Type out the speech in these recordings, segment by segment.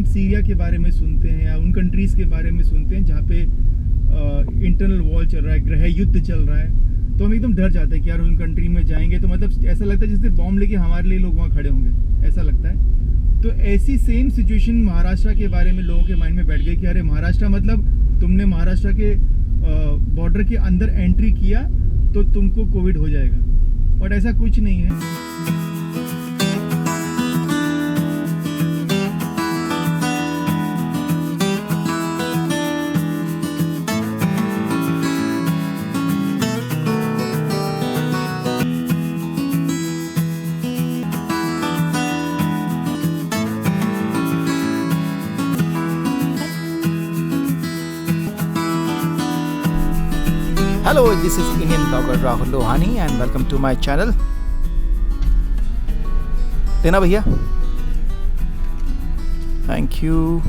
हम सीरिया के बारे में सुनते हैं या उन कंट्रीज़ के बारे में सुनते हैं जहाँ पे इंटरनल वॉर चल रहा है, गृह युद्ध चल रहा है, तो हम एकदम डर जाते हैं कि यार उन कंट्री में जाएंगे तो मतलब ऐसा लगता है जैसे बॉम्ब लेके हमारे लिए लोग वहाँ खड़े होंगे, ऐसा लगता है। तो ऐसी सेम सिचुएशन महाराष्ट्र के बारे में लोगों के माइंड में बैठ गई कि अरे महाराष्ट्र मतलब तुमने महाराष्ट्र के बॉर्डर के अंदर एंट्री किया तो तुमको कोविड हो जाएगा, बट ऐसा कुछ नहीं है। Hello, this is Indian blogger Rahul Lohani and welcome to my channel. लेना भैया, thank you.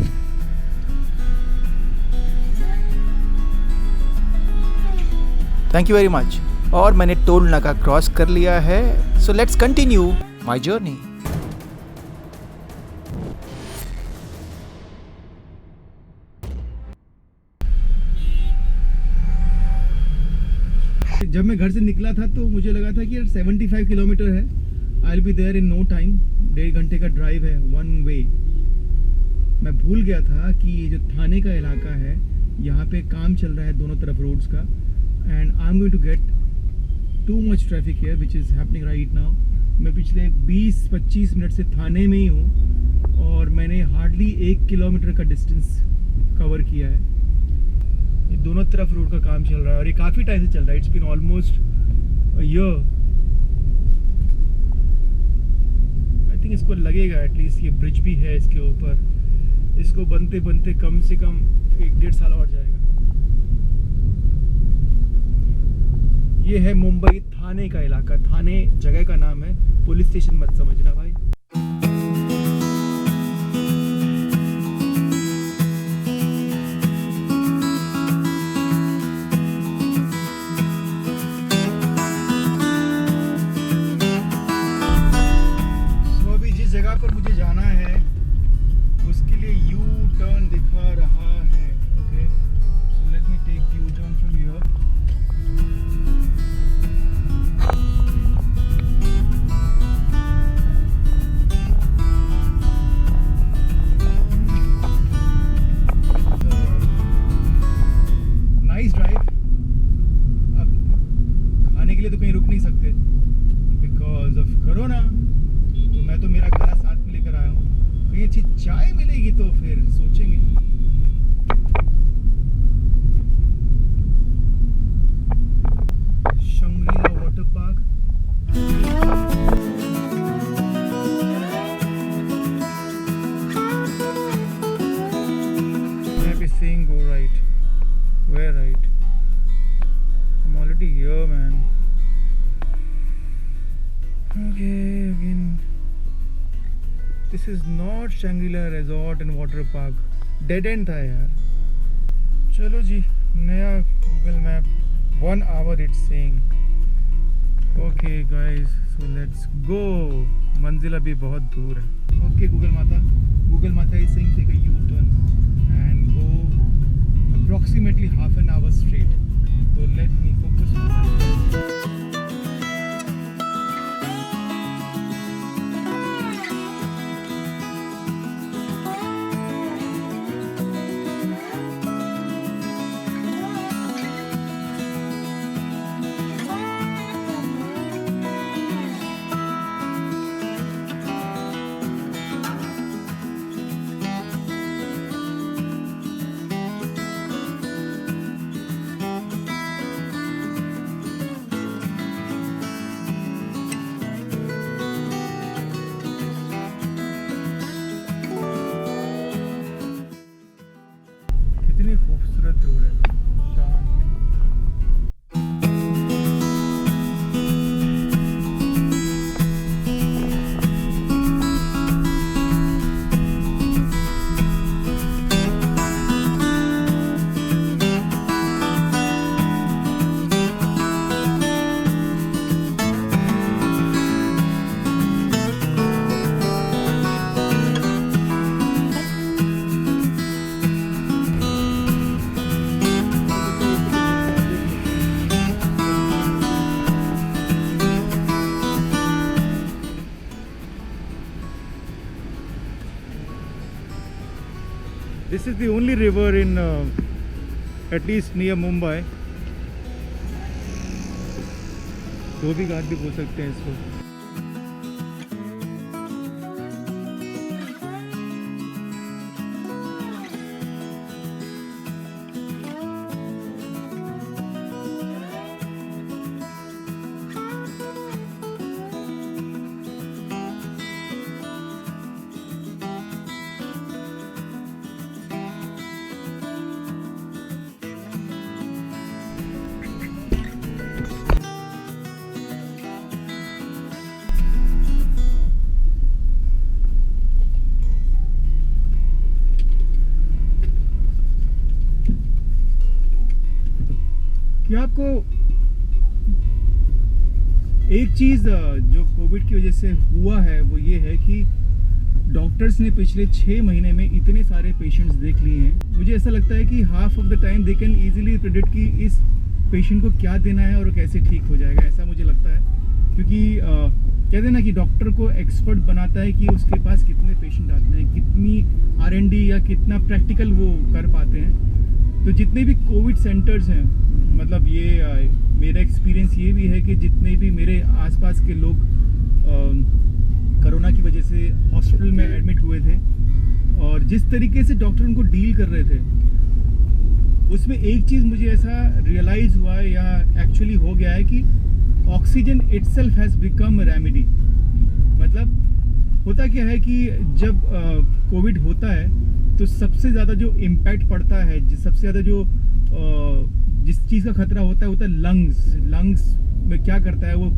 Thank you very much. और मैंने टोल नाका क्रॉस कर लिया है, so let's continue my journey. जब मैं घर से निकला था तो मुझे लगा था कि यार 75 किलोमीटर है, I will be there in no time. 1.5 घंटे का ड्राइव है वन वे। मैं भूल गया था कि ये जो थाने का इलाका है यहाँ पे काम चल रहा है दोनों तरफ रोड्स का, and I am going to get too much traffic here which is happening right now. मैं पिछले 20-25 मिनट से थाने में ही हूँ और मैंने हार्डली 1 किलोमीटर का डिस्टेंस कवर किया है। दोनों तरफ रोड का काम चल रहा है और ये काफ़ी टाइम से चल रहा है। It's been almost a year. I think इसको लगेगा एटलीस्ट, ये ब्रिज भी है इसके ऊपर, इसको बनते बनते कम से कम 1-1.5 साल और जाएगा। ये है मुंबई थाने का इलाका। थाने जगह का नाम है, पुलिस स्टेशन मत समझना भाई। जगह पर मुझे जाना है उसके लिए यू टर्न दिखा रहा है। Okay, so let me take you turn from here. Nice drive. अब खाने के लिए तो कहीं रुक नहीं सकते बिकॉज ऑफ कोरोना, तो मैं तो मेरा खाना साथ में लेकर आया हूँ। कहीं अच्छी चाय मिलेगी तो फिर सोचेंगे। Shangrila water park. मैं भी saying go right. Where right? I'm already here, man. Okay, again. This is not Shangri-La Resort and Water Park. Dead end था यार। चलो जी, नया Google map 1 hour it's saying. Okay guys, so let's go. मंजिल अभी बहुत दूर है। Okay Google माता is saying take a U-turn and go approximately half an hour straight. So let me focus on that. This is the only river in at least near Mumbai. धोबी घाट भी बोल सकते हैं इसको. कि आपको एक चीज़ जो कोविड की वजह से हुआ है वो ये है कि डॉक्टर्स ने पिछले 6 महीने में इतने सारे पेशेंट्स देख लिए हैं. मुझे ऐसा लगता है कि half of the time they can easily predict कि इस पेशेंट को क्या देना है और कैसे ठीक हो जाएगा. ऐसा मुझे लगता है क्योंकि कहते हैं ना कि डॉक्टर को एक्सपर्ट बनाता है कि उसके पास कितने पेशेंट आते हैं, कितनी R&D या कितना प्रैक्टिकल वो कर पाते हैं. तो जितने भी कोविड सेंटर्स हैं, मतलब ये मेरा एक्सपीरियंस ये भी है कि जितने भी मेरे आसपास के लोग कोरोना की वजह से हॉस्पिटल में एडमिट हुए थे और जिस तरीके से डॉक्टर उनको डील कर रहे थे, उसमें एक चीज़ मुझे ऐसा रियलाइज़ हुआ है या एक्चुअली हो गया है कि oxygen itself has become remedy. मतलब होता क्या है कि जब कोविड होता है तो सबसे ज़्यादा जो इम्पैक्ट पड़ता है, सबसे ज़्यादा जो जिस चीज़ का खतरा होता है लंग्स में क्या करता है वो,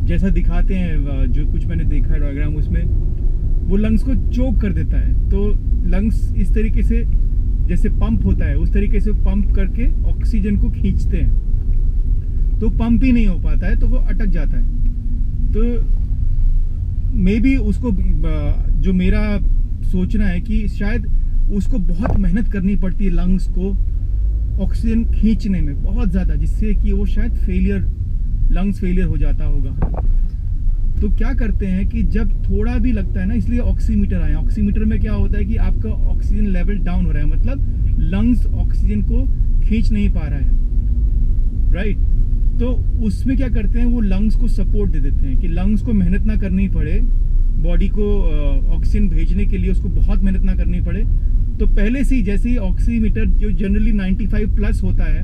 जैसा दिखाते हैं जो कुछ मैंने देखा है डायग्राम, उसमें वो लंग्स को चोक कर देता है. तो लंग्स इस तरीके से जैसे पंप होता है उस तरीके से पंप करके ऑक्सीजन को खींचते हैं, तो पंप ही नहीं हो पाता है तो वो अटक जाता है. तो मे बी उसको जो मेरा सोचना है कि शायद उसको बहुत मेहनत करनी पड़ती है लंग्स को ऑक्सीजन खींचने में बहुत ज़्यादा, जिससे कि वो शायद लंग्स फेलियर हो जाता होगा. तो क्या करते हैं कि जब थोड़ा भी लगता है ना, इसलिए ऑक्सीमीटर आए. ऑक्सीमीटर में क्या होता है कि आपका ऑक्सीजन लेवल डाउन हो रहा है, मतलब लंग्स ऑक्सीजन को खींच नहीं पा रहा है, राइट. तो उसमें क्या करते हैं, वो लंग्स को सपोर्ट दे देते हैं कि लंग्स को मेहनत ना करनी पड़े, बॉडी को ऑक्सीजन भेजने के लिए उसको बहुत मेहनत ना करनी पड़े. तो पहले से ही जैसे ही ऑक्सीमीटर जो जनरली 95 प्लस होता है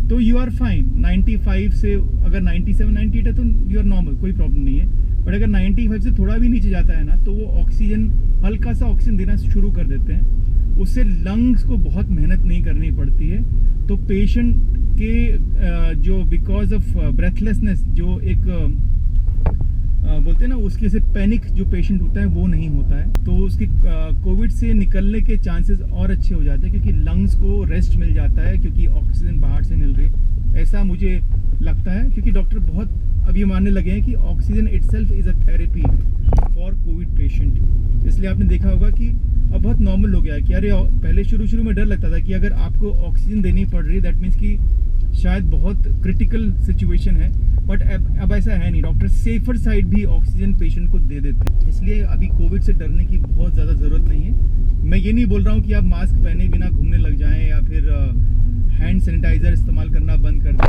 तो यू आर फाइन. 95 से अगर 97 98 है तो यू आर नॉर्मल, कोई प्रॉब्लम नहीं है. बट अगर 95 से थोड़ा भी नीचे जाता है ना तो वो ऑक्सीजन हल्का सा ऑक्सीजन देना शुरू कर देते हैं. उससे लंग्स को बहुत मेहनत नहीं करनी पड़ती है. तो पेशेंट के जो बिकॉज ऑफ ब्रेथलेसनेस जो एक बोलते हैं ना, उसके से पैनिक जो पेशेंट होता है वो नहीं होता है. तो उसकी कोविड से निकलने के चांसेस और अच्छे हो जाते हैं क्योंकि लंग्स को रेस्ट मिल जाता है क्योंकि ऑक्सीजन बाहर से मिल रही है. ऐसा मुझे लगता है क्योंकि डॉक्टर बहुत अभी मानने लगे हैं कि oxygen itself is a therapy for Covid patient. इसलिए आपने देखा होगा कि अब बहुत नॉर्मल हो गया है कि अरे पहले शुरू में डर लगता था कि अगर आपको ऑक्सीजन देनी पड़ रही है दैट मीन्स कि शायद बहुत क्रिटिकल सिचुएशन है. बट अब ऐसा है नहीं, डॉक्टर सेफर साइड भी ऑक्सीजन पेशेंट को दे देते हैं. इसलिए अभी कोविड से डरने की बहुत ज़्यादा ज़रूरत नहीं है. मैं ये नहीं बोल रहा हूँ कि आप मास्क पहने बिना घूमने लग जाएं या फिर हैंड सैनिटाइज़र इस्तेमाल करना बंद कर दें.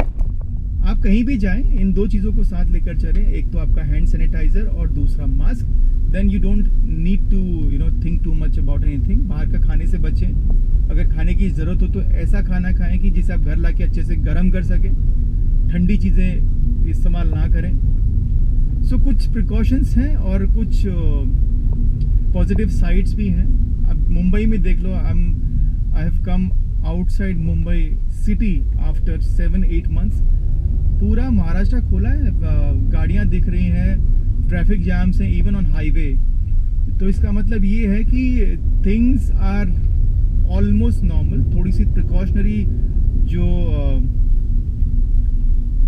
आप कहीं भी जाएं इन दो चीज़ों को साथ लेकर चलें, एक तो आपका हैंड सैनिटाइज़र और दूसरा mask. Then you don't need to think too much about anything. बाहर का खाने से बचें. अगर खाने की ज़रूरत हो तो ऐसा खाना खाएं कि जिसे आप घर ला के अच्छे से गर्म कर सकें. ठंडी चीज़ें इस्तेमाल ना करें. सो कुछ प्रिकॉशंस हैं और कुछ पॉजिटिव साइड्स भी हैं. अब मुंबई में देख लो, I have come outside Mumbai city after 7-8 months. पूरा महाराष्ट्र खोला है, गाड़ियाँ दिख रही हैं, ट्रैफिक जैम्स हैं इवन ऑन हाईवे. तो इसका मतलब ये है कि थिंग्स आर ऑलमोस्ट नॉर्मल. थोड़ी सी प्रिकॉशनरी जो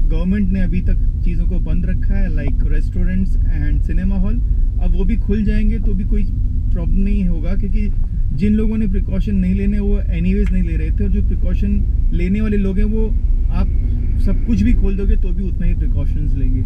गवर्नमेंट ने अभी तक चीज़ों को बंद रखा है like restaurants and cinema hall, अब वो भी खुल जाएंगे तो भी कोई प्रॉब्लम नहीं होगा क्योंकि जिन लोगों ने प्रिकॉशन नहीं लेने वो एनीवेज नहीं ले रहे थे, और जो प्रिकॉशन लेने वाले लोग हैं वो आप सब कुछ भी खोल दोगे तो भी उतना ही प्रिकॉशंस लेंगे.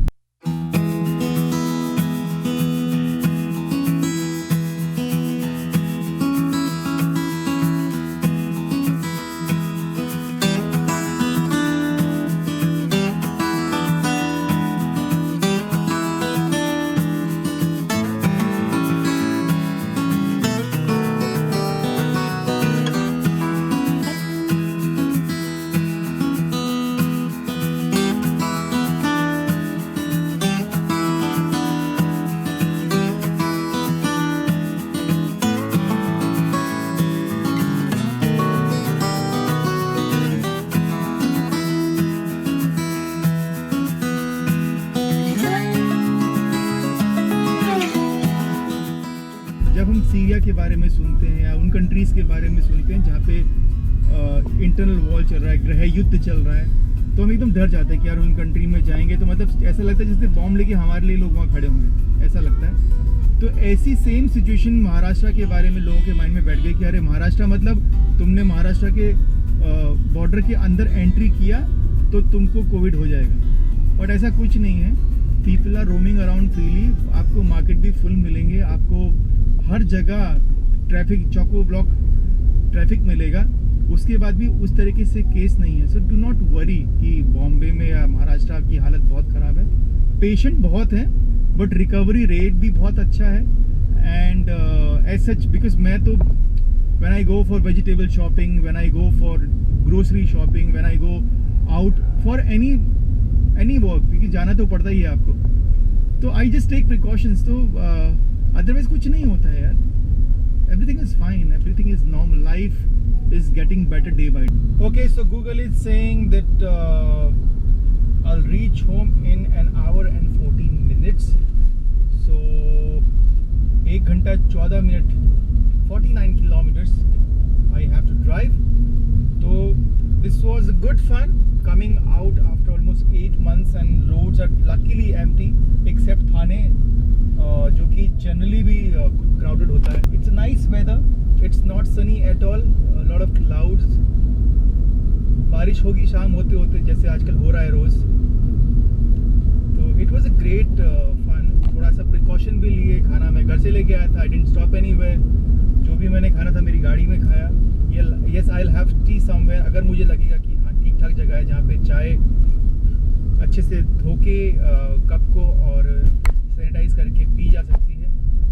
सुनते हैं या उन कंट्रीज़ के बारे में सुनते हैं जहाँ पे इंटरनल वॉर चल रहा है, गृह युद्ध चल रहा है, तो हम एकदम डर जाते हैं कि यार उन कंट्री में जाएंगे तो मतलब ऐसा लगता है जैसे बॉम्ब लेके हमारे लिए लोग वहाँ खड़े होंगे, ऐसा लगता है। तो ऐसी सेम सिचुएशन महाराष्ट्र के बारे में लोगों के माइंड में बैठ गई कि अरे महाराष्ट्र मतलब तुमने महाराष्ट्र के बॉर्डर के अंदर एंट्री किया तो तुमको कोविड हो जाएगा, बट ऐसा कुछ नहीं है। People are roaming around freely, आपको मार्केट भी फुल मिलेंगे, आपको हर जगह ट्रैफिक चौको ब्लॉक ट्रैफिक मिलेगा, उसके बाद भी उस तरीके से केस नहीं है। सो डू नॉट वरी कि बॉम्बे में या महाराष्ट्र की हालत बहुत ख़राब है। पेशेंट बहुत हैं बट रिकवरी रेट भी बहुत अच्छा है। एंड एज सच बिकॉज मैं तो when I go for vegetable shopping, when I go for grocery shopping, when I go out for any work, क्योंकि जाना तो पड़ता ही है आपको, तो आई जस्ट टेक प्रिकॉशंस। तो अदरवाइज कुछ नहीं होता है यार, everything is fine, everything is normal, life is getting better day by day. Okay, so Google is saying that I'll reach home in an hour and 14 minutes. So 1 घंटा 14 minute 49 kilometers I have to drive. So this was good fun coming out after almost 8 months and roads are luckily empty except Thane, जो कि generally भी crowded होता है। It's a nice weather, it's not sunny at all, lot of clouds, बारिश होगी शाम होते होते जैसे आजकल हो रहा है रोज़। तो it was a great fun. थोड़ा सा प्रिकॉशन भी लिए, खाना मैं घर से लेके आया था, आई डिडंट स्टॉप एनीवेयर, जो भी मैंने खाना था मेरी गाड़ी में खाया। Yes I will have T somewhere, अगर मुझे लगेगा कि हाँ ठीक ठाक जगह है जहाँ पे चाय अच्छे से धो के कप को और सैनिटाइज करके पी जा सकती है,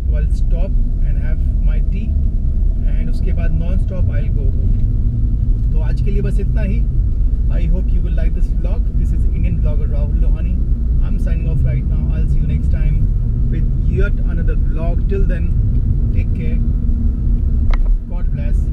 तो I will stop and have my tea and उसके बाद non stop I will go home. तो आज के लिए बस इतना ही। I hope you will like this vlog. This is Indian blogger Rahul Lohani. I am signing off right now. I will see you next time with yet another vlog. Till then take care, God bless.